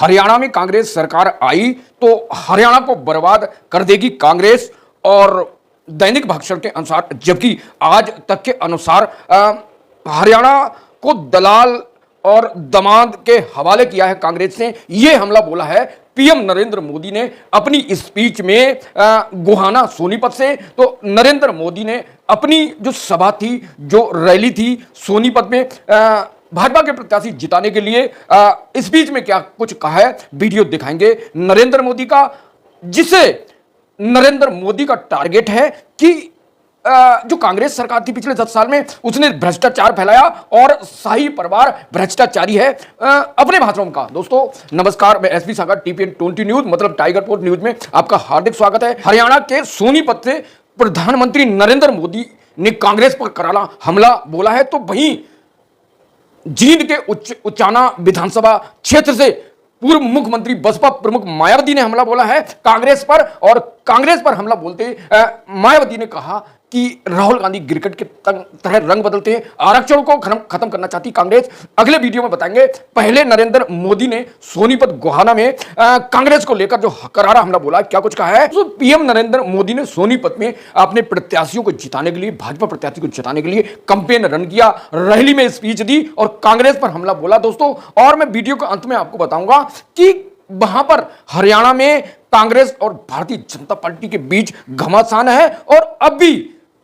हरियाणा में कांग्रेस सरकार आई तो हरियाणा को बर्बाद कर देगी कांग्रेस, और दैनिक भास्कर के अनुसार, जबकि आज तक के अनुसार हरियाणा को दलाल और दमाद के हवाले किया है कांग्रेस ने। यह हमला बोला है पीएम नरेंद्र मोदी ने अपनी स्पीच में गोहाना सोनीपत से। तो नरेंद्र मोदी ने अपनी जो सभा थी, जो रैली थी सोनीपत में, भाजपा के प्रत्याशी जिताने के लिए स्पीच में क्या कुछ कहा है, वीडियो दिखाएंगे नरेंद्र मोदी का, जिसे नरेंद्र मोदी का टारगेट है कि जो कांग्रेस सरकार थी पिछले 10 साल में, उसने भ्रष्टाचार फैलाया और शाही परिवार भ्रष्टाचारी है। अपने भाषणों का दोस्तों नमस्कार, मैं एसपी सागर, टीपीएन 20 न्यूज मतलब टाइगर पोस्ट न्यूज में आपका हार्दिक स्वागत है। हरियाणा के सोनीपत से प्रधानमंत्री नरेंद्र मोदी ने कांग्रेस पर करारा हमला बोला है, तो वहीं जींद के उचाना विधानसभा क्षेत्र से पूर्व मुख्यमंत्री बसपा प्रमुख मायावती ने हमला बोला है कांग्रेस पर, और कांग्रेस पर हमला बोलते मायावती ने कहा कि राहुल गांधी क्रिकेट के तरह रंग बदलते हैं, आरक्षण को खत्म करना चाहती कांग्रेस। अगले वीडियो में बताएंगे। पहले नरेंद्र मोदी ने सोनीपत गोहाना में कांग्रेस को लेकर जो करारा हमला बोला, क्या कुछ कहा है। तो पीएम नरेंद्र मोदी ने सोनीपत में अपने प्रत्याशियों को जिताने के लिए, भाजपा प्रत्याशी को जिताने के लिए कैंपेन रन किया, रैली में स्पीच दी और कांग्रेस पर हमला बोला दोस्तों। और मैं वीडियो के अंत में आपको बताऊंगा कि वहां पर हरियाणा में कांग्रेस और भारतीय जनता पार्टी के बीच घमासान है, और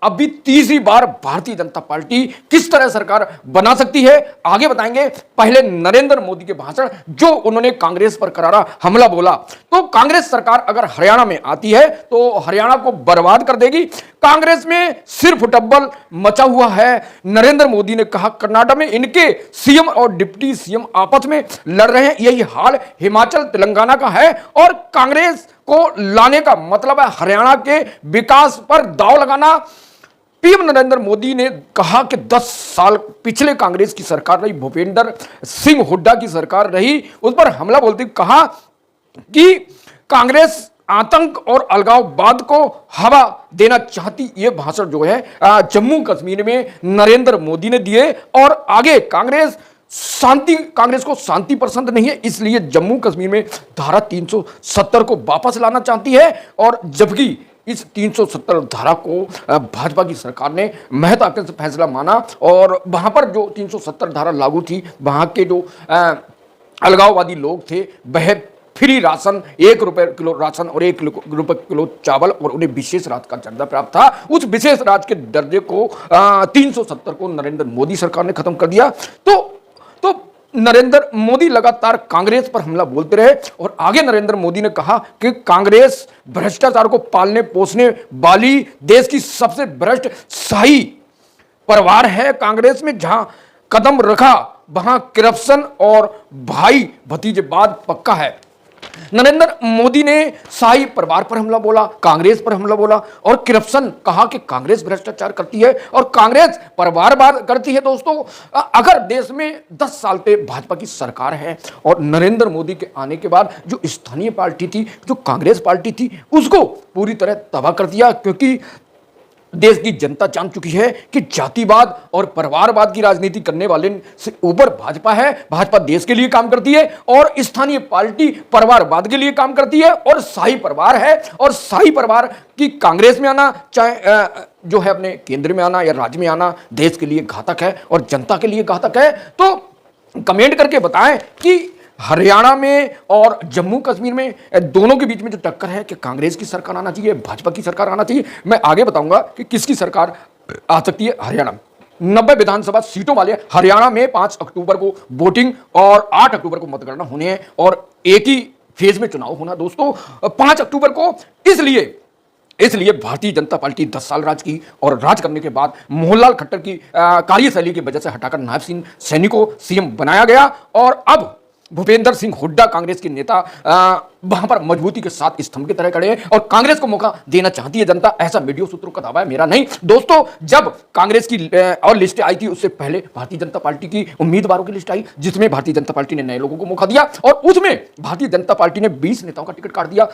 अभी तीसरी बार भारतीय जनता पार्टी किस तरह सरकार बना सकती है, आगे बताएंगे। पहले नरेंद्र मोदी के भाषण, जो उन्होंने कांग्रेस पर करारा हमला बोला। तो कांग्रेस सरकार अगर हरियाणा में आती है तो हरियाणा को बर्बाद कर देगी। कांग्रेस में सिर्फ टब्बल मचा हुआ है। नरेंद्र मोदी ने कहा कर्नाटक में इनके सीएम और डिप्टी सीएम आपस में लड़ रहे हैं, यही हाल हिमाचल तेलंगाना का है, और कांग्रेस को लाने का मतलब है हरियाणा के विकास पर दांव लगाना। पीएम नरेंद्र मोदी ने कहा कि 10 साल पिछले कांग्रेस की सरकार रही, भूपेंद्र सिंह हुड्डा की सरकार रही, उस पर हमला बोलते कहा कि कांग्रेस आतंक और अलगाववाद को हवा देना चाहती। ये भाषण जो है जम्मू कश्मीर में नरेंद्र मोदी ने दिए, और आगे कांग्रेस को शांति पसंद नहीं है, इसलिए जम्मू कश्मीर में धारा 370 को वापस लाना चाहती है। और जबकि इस 370 धारा को भाजपा की सरकार ने महत्व से फैसला माना, और वहां पर जो 370 धारा लागू थी, वहां के जो अलगाववादी लोग थे वह फ्री राशन, 1 रुपए किलो राशन और 1 रुपए किलो चावल, और उन्हें विशेष राज्य का दर्जा प्राप्त था। उस विशेष राज्य के दर्जे को 370 को नरेंद्र मोदी सरकार ने खत्म कर दिया। तो नरेंद्र मोदी लगातार कांग्रेस पर हमला बोलते रहे, और आगे नरेंद्र मोदी ने कहा कि कांग्रेस भ्रष्टाचार को पालने पोसने वाली देश की सबसे भ्रष्ट शाही परिवार है। कांग्रेस में जहां कदम रखा वहां करप्शन और भाई भतीजेवाद पक्का है। नरेंद्र मोदी ने शाही परिवार पर हमला बोला, कांग्रेस पर हमला बोला, और करप्शन कहा कि कांग्रेस भ्रष्टाचार करती है और कांग्रेस परिवारवाद करती है। दोस्तों अगर देश में 10 साल से भाजपा की सरकार है, और नरेंद्र मोदी के आने के बाद जो स्थानीय पार्टी थी, जो कांग्रेस पार्टी थी, उसको पूरी तरह तबाह कर दिया, क्योंकि देश की जनता जान चुकी है कि जातिवाद और परिवारवाद की राजनीति करने वाले से ऊपर भाजपा है। भाजपा देश के लिए काम करती है, और स्थानीय पार्टी परिवारवाद के लिए काम करती है, और शाही परिवार है। और शाही परिवार की कांग्रेस में आना, चाहे जो है अपने केंद्र में आना या राज्य में आना, देश के लिए घातक है और जनता के लिए घातक है। तो कमेंट करके बताएं कि हरियाणा में और जम्मू कश्मीर में दोनों के बीच में जो टक्कर है कि कांग्रेस की सरकार आना चाहिए, भाजपा की सरकार आना चाहिए। मैं आगे बताऊंगा कि किसकी सरकार आ सकती है। हरियाणा 90 विधानसभा सीटों वाले हरियाणा में 5 अक्टूबर को वोटिंग और 8 अक्टूबर को मतगणना होने हैं, और एक ही फेज में चुनाव होना दोस्तों 5 अक्टूबर को। इसलिए भारतीय जनता पार्टी 10 साल राज की, और राज करने के बाद मोहनलाल खट्टर की कार्यशैली की वजह से हटाकर नायब सिंह सैनी को सीएम बनाया गया, और अब भूपेंद्र सिंह हुड्डा कांग्रेस के नेता वहां पर मजबूती के साथ स्तंभ की तरह खड़े हैं, और कांग्रेस को मौका देना चाहती है जनता, ऐसा मीडिया सूत्रों का दावा है, मेरा नहीं। दोस्तों जब कांग्रेस की और लिस्ट आई थी, उससे पहले भारतीय जनता पार्टी की उम्मीदवारों की लिस्ट आई, जिसमें भारतीय जनता पार्टी ने नए लोगों को मौका दिया, और उसमें भारतीय जनता पार्टी ने 20 नेताओं का टिकट काट दिया।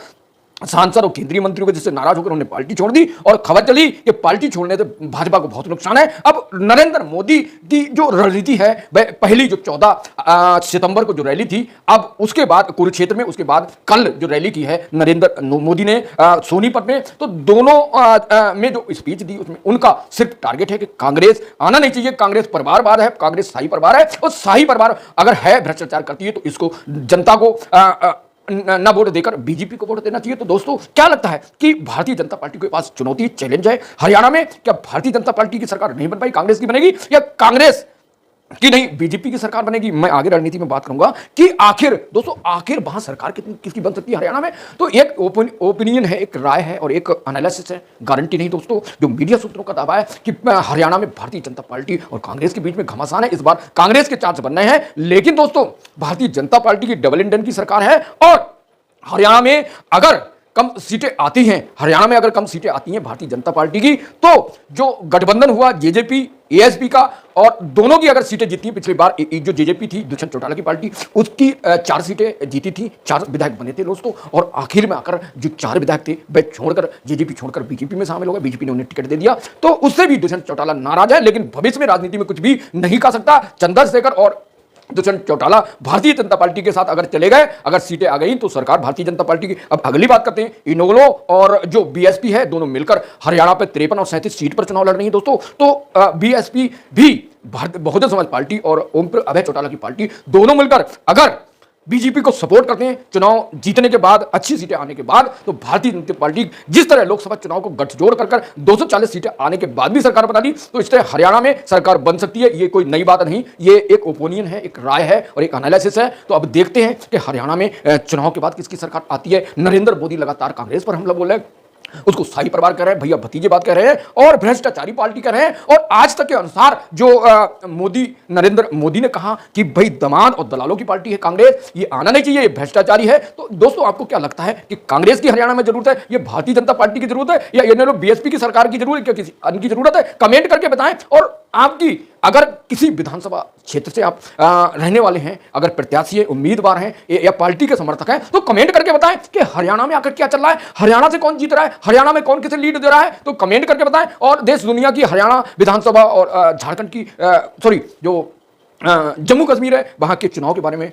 सांसद और केंद्रीय मंत्रियों के जिससे नाराज होकर उन्होंने पार्टी छोड़ दी और खबर चली कि पार्टी छोड़ने से भाजपा को बहुत नुकसान है। अब नरेंद्र मोदी की जो रणनीति है वह पहली जो 14 सितंबर को जो रैली थी, अब उसके बाद कुरुक्षेत्र में, उसके बाद कल जो रैली की है नरेंद्र मोदी ने सोनीपत में, तो दोनों में जो स्पीच दी उसमें उनका सिर्फ टारगेट है कि कांग्रेस आना नहीं चाहिए, कांग्रेस परिवारवाद है, कांग्रेस शाही परिवार है और शाही परिवार अगर है भ्रष्टाचार करती है तो इसको जनता को ना वोट देकर बीजेपी को वोट देना चाहिए। तो दोस्तों क्या लगता है कि भारतीय जनता पार्टी के पास चुनौती, चैलेंज है हरियाणा में? क्या भारतीय जनता पार्टी की सरकार नहीं बन पाई, कांग्रेस की बनेगी, या कांग्रेस की नहीं बीजेपी की सरकार बनेगी? मैं आगे रणनीति में बात करूंगा कि आखिर दोस्तों आखिर वहां सरकार कितनी किसकी बन सकती है हरियाणा में। तो एक ओपिनियन है, एक राय है और एक एनालिसिस है, गारंटी नहीं दोस्तों। जो मीडिया सूत्रों का दावा है कि हरियाणा में भारतीय जनता पार्टी और कांग्रेस के बीच में घमासान है, इस बार कांग्रेस के चांस बन रहे हैं। लेकिन दोस्तों भारतीय जनता पार्टी की डबल इंजन की सरकार है और हरियाणा में अगर कम सीटें आती हैं, हरियाणा में अगर कम सीटें आती हैं भारतीय जनता पार्टी की, तो जो गठबंधन हुआ जेजेपी एएसपी का, और दोनों की अगर सीटें जीती, पिछली बार जो जेजेपी थी दुष्यंत चौटाला की पार्टी, उसकी 4 सीटें जीती थी, 4 विधायक बने थे दोस्तों, और आखिर में आकर जो 4 विधायक थे वे छोड़कर जेजेपी छोड़कर बीजेपी में शामिल हो गए, बीजेपी ने उन्हें टिकट दे दिया। तो उससे भी दुष्यंत चौटाला नाराज है, लेकिन भविष्य में राजनीति में कुछ भी नहीं कह सकता। चंद्रशेखर और दुष्यंत चौटाला भारतीय जनता पार्टी के साथ अगर चले गए, अगर सीटें आ गई तो सरकार भारतीय जनता पार्टी की। अब अगली बात करते हैं, इनेलो और जो बीएसपी है दोनों मिलकर हरियाणा पे 53 और 37 सीट पर चुनाव लड़ रही है दोस्तों। तो बीएसपी भी बहुजन समाज पार्टी और ओम अभय चौटाला की पार्टी दोनों मिलकर अगर बीजेपी को सपोर्ट करते हैं चुनाव जीतने के बाद, अच्छी सीटें आने के बाद, तो भारतीय जनता पार्टी जिस तरह लोकसभा चुनाव को गठजोड़ कर 240 सीटें आने के बाद भी सरकार बना दी, तो इस तरह हरियाणा में सरकार बन सकती है। ये कोई नई बात नहीं, ये एक ओपिनियन है, एक राय है और एक एनालिसिस है। तो अब देखते हैं कि हरियाणा में चुनाव के बाद किसकी सरकार आती है। नरेंद्र मोदी लगातार कांग्रेस पर हमला बोल रहे हैं, उसको शाही परिवार कह रहे हैं, भैया भतीजे बात कह रहे हैं और भ्रष्टाचारी पार्टी कह रहे हैं। और आज तक के अनुसार जो नरेंद्र मोदी ने कहा कि भाई दमाद और दलालों की पार्टी है कांग्रेस, ये आना नहीं चाहिए, ये भ्रष्टाचारी है। तो दोस्तों आपको क्या लगता है कि कांग्रेस की हरियाणा में जरूरत है, ये भारतीय जनता पार्टी की जरूरत है, या ये बीएसपी की सरकार की जरूरत है, क्या किसी अन्य की जरूरत है? कमेंट करके बताएं। और आपकी अगर किसी विधानसभा क्षेत्र से आप रहने वाले हैं, अगर प्रत्याशी है, उम्मीदवार हैं या पार्टी के समर्थक हैं, तो कमेंट करके बताएं कि हरियाणा में आकर क्या चल रहा है, हरियाणा से कौन जीत रहा है, हरियाणा में कौन किसे लीड दे रहा है। तो कमेंट करके बताएं। और देश दुनिया की हरियाणा विधानसभा और झारखंड की जो जम्मू कश्मीर है वहां के चुनाव के बारे में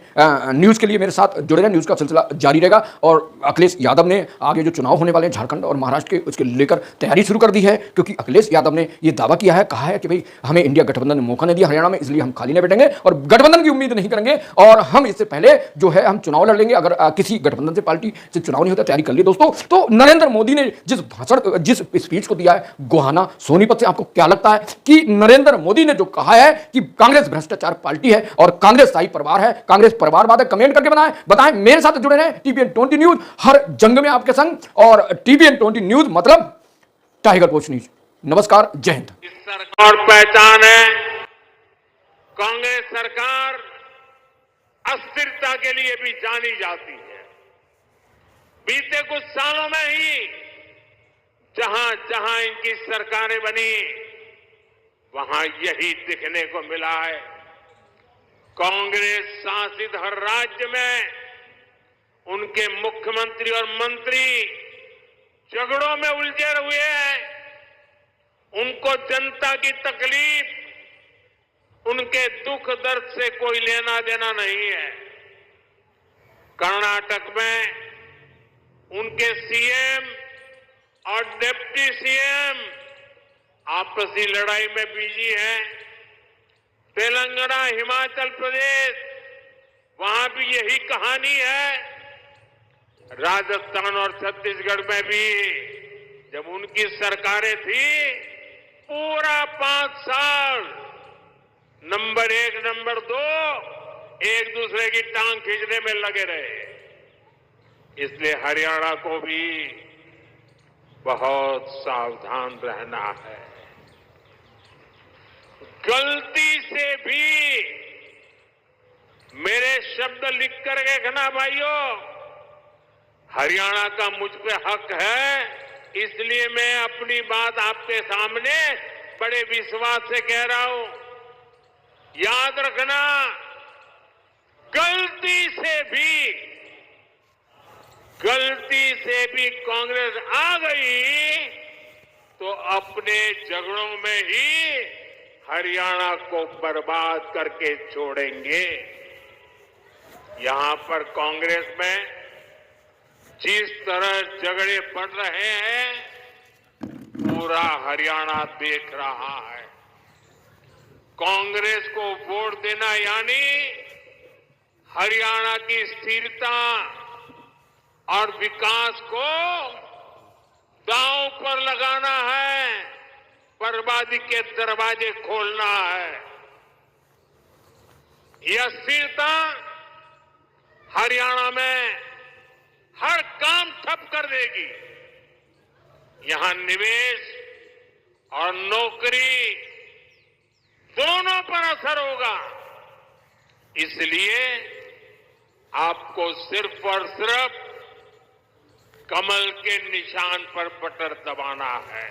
न्यूज़ के लिए मेरे साथ जुड़े रहें। न्यूज़ का सिलसिला जारी रहेगा। और अखिलेश यादव ने आगे जो चुनाव होने वाले हैं झारखंड और महाराष्ट्र के, उसके लेकर तैयारी शुरू कर दी है, क्योंकि अखिलेश यादव ने यह दावा किया है, कहा है कि भाई हमें इंडिया गठबंधन ने मौका नहीं दिया हरियाणा में, इसलिए हम खाली नहीं बैठेंगे और गठबंधन की उम्मीद नहीं करेंगे और हम इससे पहले जो है हम चुनाव लड़ लेंगे। अगर किसी गठबंधन से पार्टी से चुनाव नहीं होता, तैयारी कर ली दोस्तों। तो नरेंद्र मोदी ने जिस भाषण, जिस स्पीच को दिया है गोहाना सोनीपत से, आपको क्या लगता है कि नरेंद्र मोदी ने जो कहा है कि कांग्रेस भ्रष्टाचार पार्टी है और कांग्रेस शाही परिवार है, कांग्रेस परिवारवाद है? कमेंट करके बताएं। मेरे साथ जुड़े रहें। टीवीएन 20 न्यूज हर जंग में आपके संग, और टीवीएन 20 न्यूज मतलब टाइगर पोस्ट न्यूज। नमस्कार, जय हिंद। सरकार पहचान है, कांग्रेस सरकार अस्थिरता के लिए भी जानी जाती है। बीते कुछ सालों में ही जहां जहां इनकी सरकारें बनी वहां यही दिखने को मिला है। कांग्रेस शासित हर राज्य में उनके मुख्यमंत्री और मंत्री झगड़ों में उलझे हुए हैं। उनको जनता की तकलीफ, उनके दुख दर्द से कोई लेना देना नहीं है। कर्नाटक में उनके सीएम और डिप्टी सीएम आपसी लड़ाई में बिजी हैं। तेलंगाना, हिमाचल प्रदेश, वहां भी यही कहानी है। राजस्थान और छत्तीसगढ़ में भी जब उनकी सरकारें थी, पूरा 5 साल नंबर 1, नंबर 2 एक दूसरे की टांग खींचने में लगे रहे। इसलिए हरियाणा को भी बहुत सावधान रहना है। गलती से भी मेरे शब्द लिख कर देखना भाइयों, हरियाणा का मुझ पे हक है, इसलिए मैं अपनी बात आपके सामने बड़े विश्वास से कह रहा हूं। याद रखना, गलती से बीजेपी कांग्रेस आ गई तो अपने झगड़ों में ही हरियाणा को बर्बाद करके छोड़ेंगे। यहां पर कांग्रेस में जिस तरह झगड़े बढ़ रहे हैं पूरा हरियाणा देख रहा है। कांग्रेस को वोट देना यानी हरियाणा की स्थिरता और विकास को दांव पर लगाना है, बर्बादी के दरवाजे खोलना है। यह स्थिरता हरियाणा में हर काम ठप कर देगी। यहां निवेश और नौकरी दोनों पर असर होगा। इसलिए आपको सिर्फ और सिर्फ कमल के निशान पर बटन दबाना है।